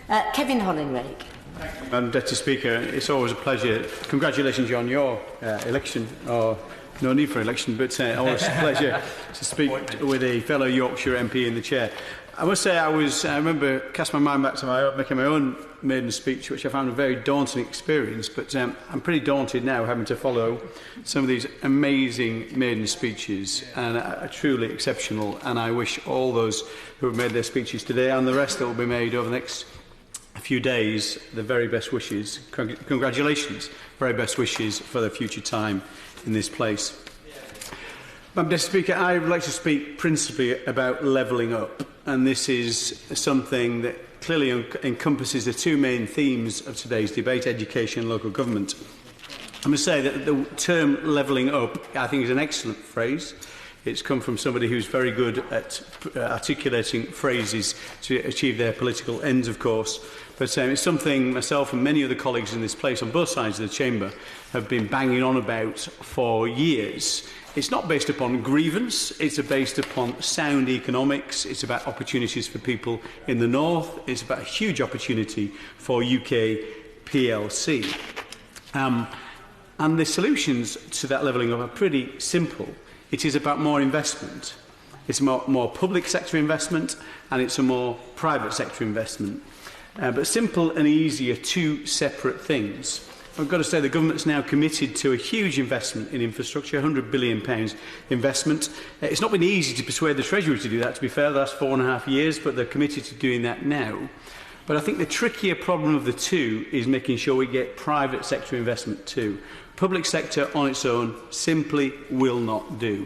Kevin Hollinrake. Madam Deputy Speaker, it's always a pleasure. Congratulations on your election, or no need for election, but always a pleasure to speak with a fellow Yorkshire MP in the chair. I must say I remember casting my mind back to making my own maiden speech, which I found a very daunting experience, but I'm pretty daunted now having to follow some of these amazing maiden speeches, and are truly exceptional, and I wish all those who have made their speeches today and the rest that will be made over the next few days the very best wishes. Congratulations, very best wishes for their future time in this place. Madam Deputy Speaker, I would like to speak principally about levelling up, and this is something that clearly encompasses the two main themes of today's debate, education and local government. I must say that the term levelling up, I think, is an excellent phrase. It's come from somebody who's very good at articulating phrases to achieve their political ends, of course. But it's something myself and many other colleagues in this place on both sides of the chamber have been banging on about for years. It's not based upon grievance, it's based upon sound economics, it's about opportunities for people in the north, it's about a huge opportunity for UK PLC. And the solutions to that levelling up are pretty simple. It is about more investment. It's more public sector investment, and it's a more private sector investment. But simple and easy are two separate things. I've got to say the government's now committed to a huge investment in infrastructure, £100 billion investment. It's not been easy to persuade the Treasury to do that, to be fair, the last 4.5 years, but they're committed to doing that now. But I think the trickier problem of the two is making sure we get private sector investment too. Public sector on its own simply will not do.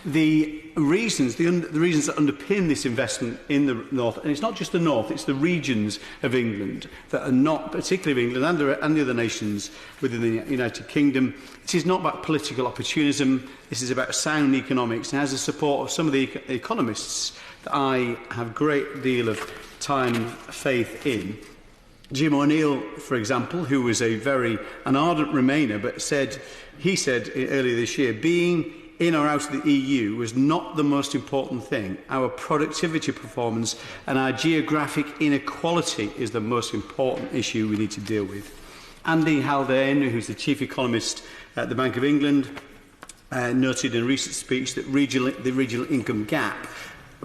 The reasons that underpin this investment in the north, and it's not just the north, it's the regions of England that are not, particularly of England and the other nations within the United Kingdom. It is not about political opportunism, this is about sound economics, and has the support of some of the economists that I have a great deal of time and faith in. Jim O'Neill, for example, who was an ardent Remainer, but he said earlier this year, being in or out of the EU was not the most important thing. Our productivity performance and our geographic inequality is the most important issue we need to deal with. Andy Haldane, who's the chief economist at the Bank of England, noted in a recent speech that the regional income gap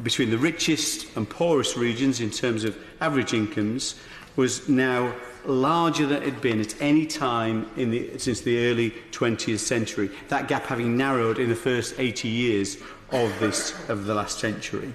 between the richest and poorest regions in terms of average incomes was now larger than it had been at any time since the early 20th century, that gap having narrowed in the first 80 years of the last century.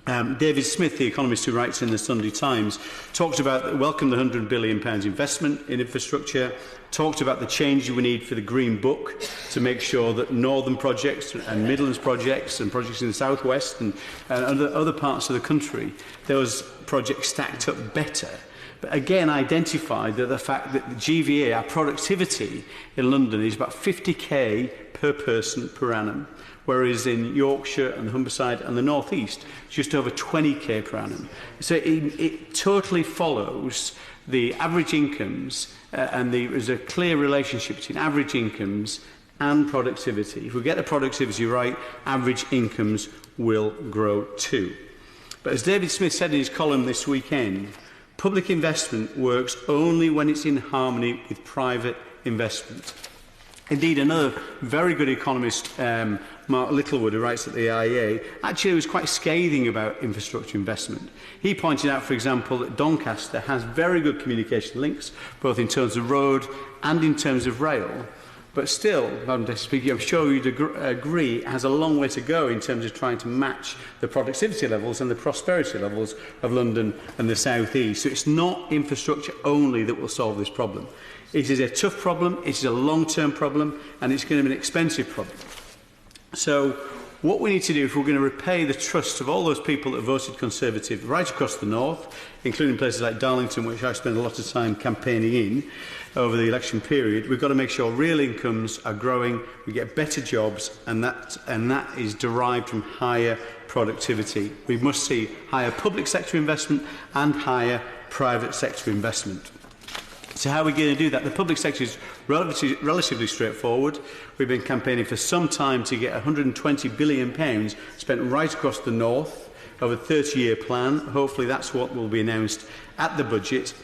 David Smith, the economist who writes in the Sunday Times, welcomed the £100 billion investment in infrastructure, talked about the change we need for the Green Book to make sure that northern projects and Midlands projects and projects in the South West and other parts of the country, those projects stacked up better. But again identified that the fact that the GVA, our productivity in London, is about 50k per person per annum, whereas in Yorkshire and the Humberside and the North East, just over 20k per annum. So it totally follows the average incomes, and there's a clear relationship between average incomes and productivity. If we get the productivity right, average incomes will grow too. But as David Smith said in his column this weekend, public investment works only when it's in harmony with private investment. Indeed, another very good economist, Mark Littlewood, who writes at the IEA, actually was quite scathing about infrastructure investment. He pointed out, for example, that Doncaster has very good communication links, both in terms of road and in terms of rail. But still, Madam Deputy Speaker, I'm sure you'd agree, it has a long way to go in terms of trying to match the productivity levels and the prosperity levels of London and the South East. So it's not infrastructure only that will solve this problem. It is a tough problem, it is a long-term problem, and it's going to be an expensive problem. So what we need to do, if we're going to repay the trust of all those people that voted Conservative right across the north, including places like Darlington, which I spent a lot of time campaigning in over the election period, we've got to make sure real incomes are growing, we get better jobs, and that is derived from higher productivity. We must see higher public sector investment and higher private sector investment. So how are we going to do that? The public sector is relatively straightforward. We've been campaigning for some time to get £120 billion spent right across the north of a 30-year plan. Hopefully that's what will be announced at the budget.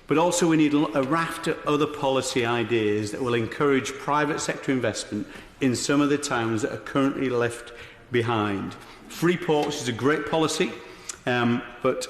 But also we need a raft of other policy ideas that will encourage private sector investment in some of the towns that are currently left behind. Free ports is a great policy, but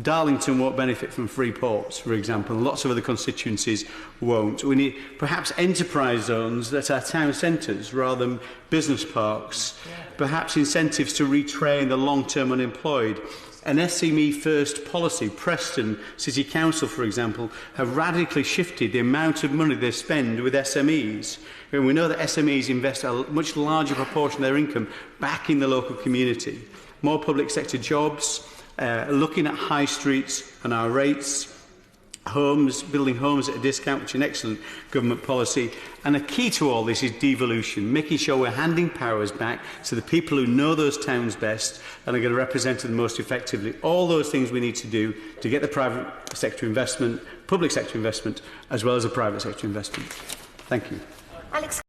Darlington won't benefit from free ports, for example, and lots of other constituencies won't. We need perhaps enterprise zones that are town centres rather than business parks, perhaps incentives to retrain the long-term unemployed. An SME-first policy. Preston City Council, for example, have radically shifted the amount of money they spend with SMEs. And we know that SMEs invest a much larger proportion of their income back in the local community. More public sector jobs, looking at high streets and our rates, homes, building homes at a discount, which is an excellent government policy. And a key to all this is devolution, making sure we're handing powers back to the people who know those towns best and are going to represent them most effectively. All those things we need to do to get the private sector investment, public sector investment, as well as the private sector investment. Thank you. Alex.